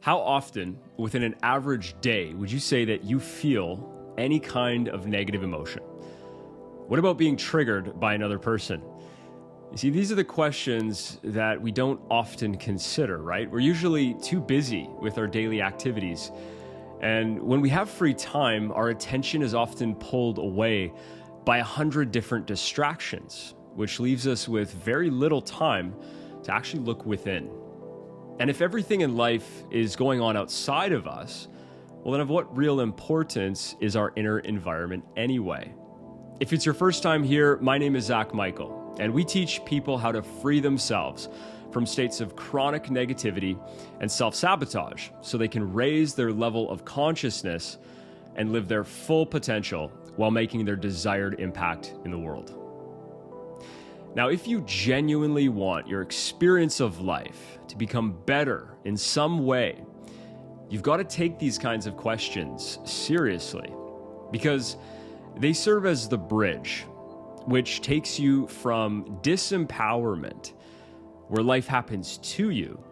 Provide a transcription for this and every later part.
How often, within an average day, would you say that you feel any kind of negative emotion? What about being triggered by another person? You see, these are the questions that we don't often consider, right? We're usually too busy with our daily activities. And when we have free time, our attention is often pulled away by 100 different distractions, which leaves us with very little time to actually look within. And if everything in life is going on outside of us, well, then of what real importance is our inner environment anyway? If it's your first time here, my name is Zach Michael, and we teach people how to free themselves from states of chronic negativity and self-sabotage so they can raise their level of consciousness and live their full potential while making their desired impact in the world. Now, if you genuinely want your experience of life to become better in some way, you've got to take these kinds of questions seriously because they serve as the bridge which takes you from disempowerment, where life happens to you,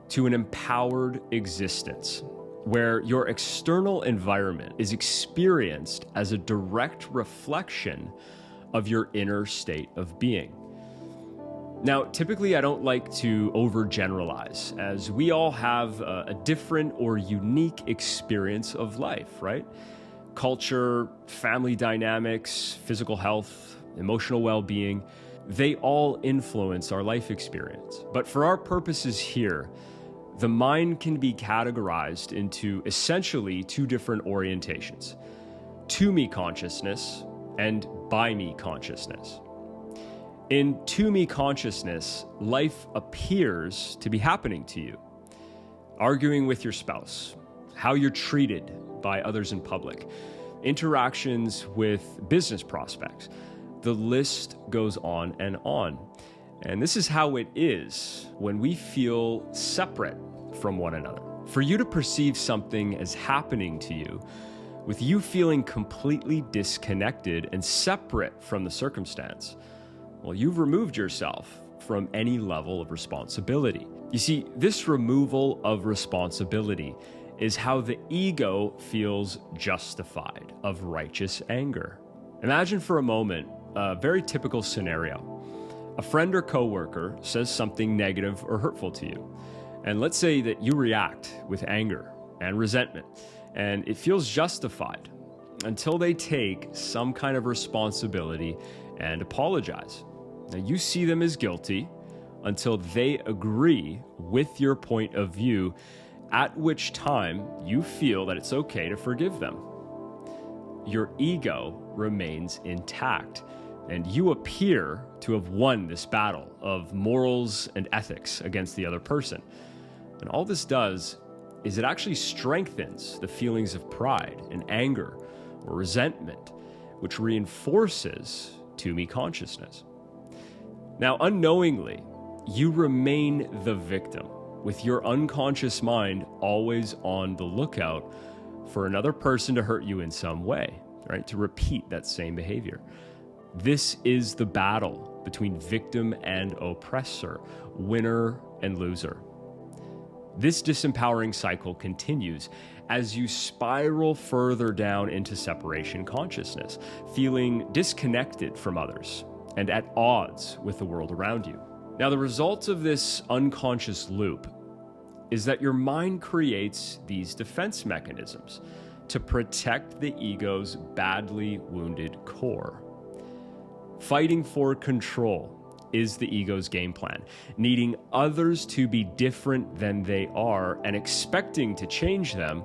to an empowered existence, where your external environment is experienced as a direct reflection of your inner state of being. Now, typically I don't like to overgeneralize, as we all have a different or unique experience of life, right? Culture, family dynamics, physical health, emotional well-being, they all influence our life experience. But for our purposes here, the mind can be categorized into essentially two different orientations: to me consciousness and by me consciousness. In to me consciousness, life appears to be happening to you. Arguing with your spouse, how you're treated by others in public, interactions with business prospects. The list goes on and on. And this is how it is when we feel separate from one another. For you to perceive something as happening to you, with you feeling completely disconnected and separate from the circumstance, well, you've removed yourself from any level of responsibility. You see, this removal of responsibility is how the ego feels justified of righteous anger. Imagine for a moment a very typical scenario. A friend or coworker says something negative or hurtful to you. And let's say that you react with anger and resentment, and it feels justified until they take some kind of responsibility and apologize. Now, you see them as guilty until they agree with your point of view, at which time you feel that it's okay to forgive them. Your ego remains intact, and you appear to have won this battle of morals and ethics against the other person. And all this does is it actually strengthens the feelings of pride and anger or resentment, which reinforces to me consciousness. Now, unknowingly, you remain the victim, with your unconscious mind always on the lookout for another person to hurt you in some way, right? To repeat that same behavior. This is the battle between victim and oppressor, winner and loser. This disempowering cycle continues as you spiral further down into separation consciousness, feeling disconnected from others and at odds with the world around you. Now, the result of this unconscious loop is that your mind creates these defense mechanisms to protect the ego's badly wounded core. Fighting for control is the ego's game plan, needing others to be different than they are and expecting to change them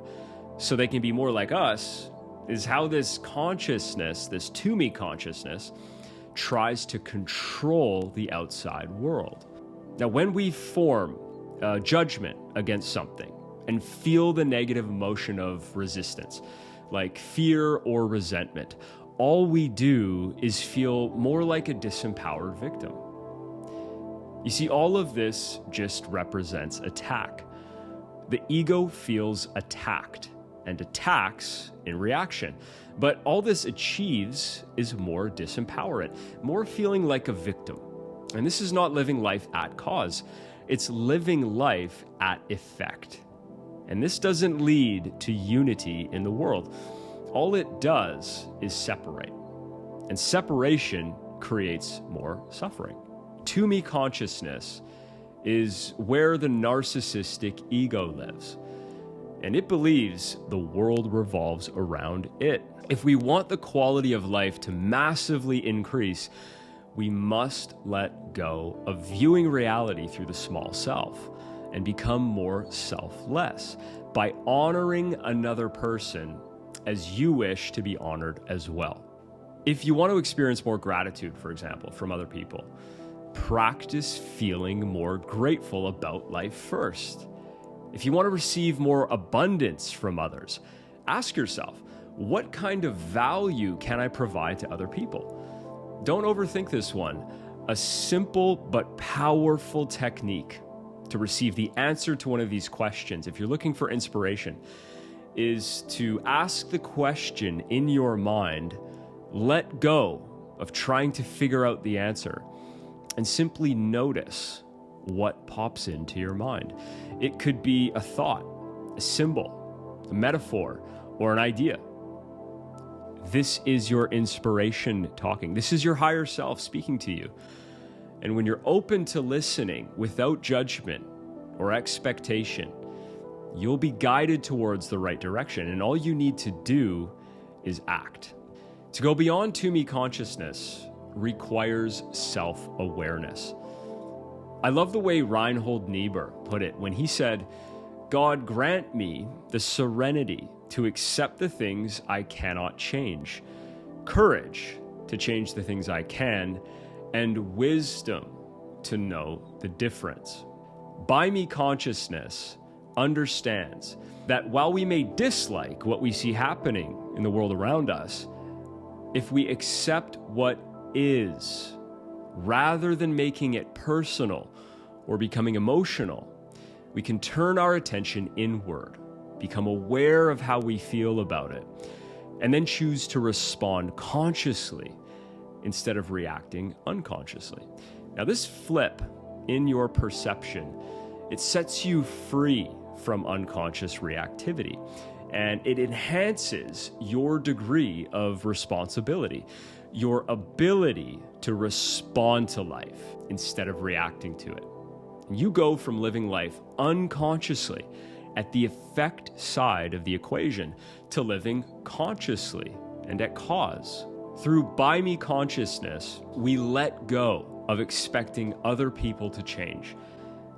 so they can be more like us is how this consciousness, this to me consciousness, tries to control the outside world. Now, when we form judgment against something and feel the negative emotion of resistance, like fear or resentment, all we do is feel more like a disempowered victim. You see, all of this just represents attack. The ego feels attacked and attacks in reaction. But all this achieves is more disempowerment, more feeling like a victim. And this is not living life at cause. It's living life at effect. And this doesn't lead to unity in the world. All it does is separate. And separation creates more suffering. To-me consciousness is where the narcissistic ego lives. And it believes the world revolves around it. If we want the quality of life to massively increase, we must let go of viewing reality through the small self and become more selfless by honoring another person as you wish to be honored as well. If you want to experience more gratitude, for example, from other people, practice feeling more grateful about life first. If you want to receive more abundance from others, ask yourself, what kind of value can I provide to other people? Don't overthink this one. A simple but powerful technique to receive the answer to one of these questions, if you're looking for inspiration, is to ask the question in your mind, let go of trying to figure out the answer, and simply notice what pops into your mind. It could be a thought, a symbol, a metaphor, or an idea. This is your inspiration talking. This is your higher self speaking to you. And when you're open to listening without judgment or expectation, you'll be guided towards the right direction. And all you need to do is act. To go beyond to-me consciousness requires self-awareness. I love the way Reinhold Niebuhr put it when he said, God grant me the serenity to accept the things I cannot change, courage to change the things I can, and wisdom to know the difference. By-me consciousness understands that while we may dislike what we see happening in the world around us, if we accept what is, rather than making it personal or becoming emotional, we can turn our attention inward, become aware of how we feel about it, and then choose to respond consciously instead of reacting unconsciously. Now, this flip in your perception, it sets you free from unconscious reactivity, and it enhances your degree of responsibility, your ability to respond to life instead of reacting to it. You go from living life unconsciously at the effect side of the equation to living consciously and at cause. Through by-me consciousness, we let go of expecting other people to change,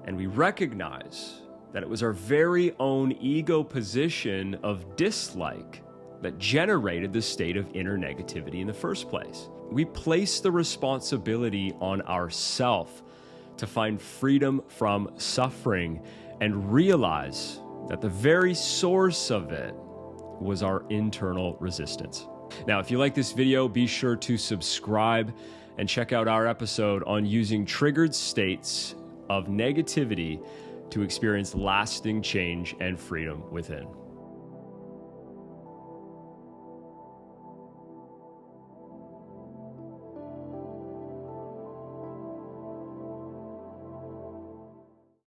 and we recognize that it was our very own ego position of dislike that generated the state of inner negativity in the first place. We place the responsibility on ourselves to find freedom from suffering and realize that the very source of it was our internal resistance. Now, if you like this video, be sure to subscribe and check out our episode on using triggered states of negativity to experience lasting change and freedom within.